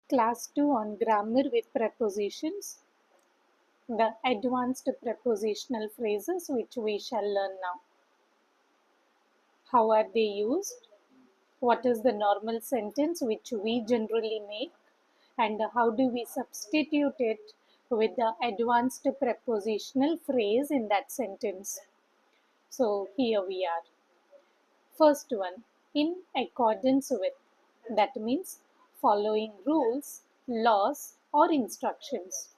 Class 2 on grammar with prepositions, the advanced prepositional phrases which we shall learn now. How are they used? What is the normal sentence which we generally make? And how do we substitute it with the advanced prepositional phrase in that sentence? So here we are. First one, in accordance with. That means following rules, laws, or instructions.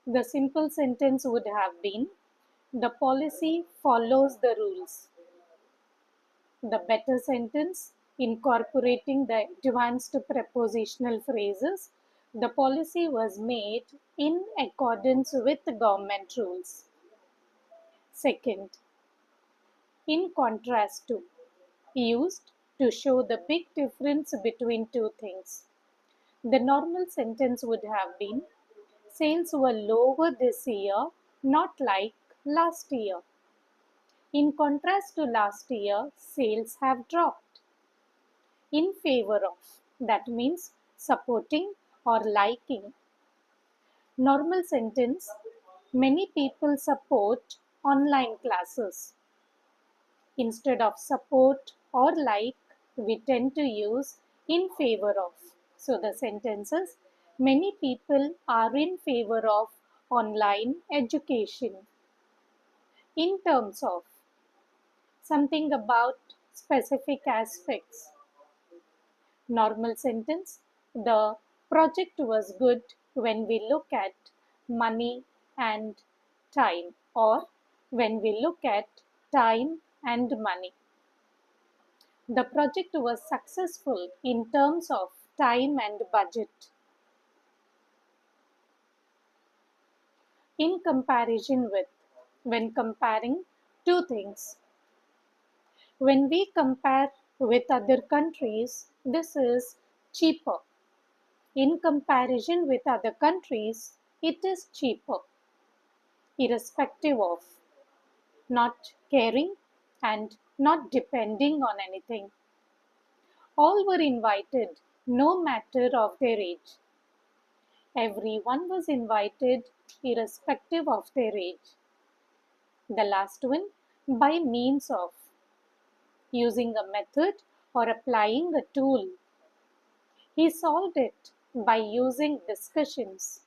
The simple sentence would have been, the policy follows the rules. The better sentence, incorporating the advanced prepositional phrases, the policy was made in accordance with government rules. Second, in contrast to, used to show the big difference between two things. The normal sentence would have been, sales were lower this year, not like last year. In contrast to last year, sales have dropped. In favor of, that means supporting or liking. Normal sentence, many people support online classes. Instead of support or like, we tend to use in favor of. So the sentence is, many people are in favor of online education. In terms of, something about specific aspects. Normal sentence, the project was good when we look at money and time, or when we look at time and money. The project was successful in terms of time and budget. In comparison with, when comparing two things. When we compare with other countries, this is cheaper. In comparison with other countries, it is cheaper, irrespective of, not caring and not depending on anything. All were invited, no matter of their age. Everyone was invited, irrespective of their age. The last one, by means of, using a method or applying a tool. He solved it by using discussions.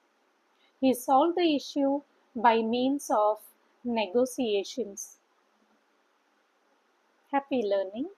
He solved the issue by means of negotiations. Happy learning.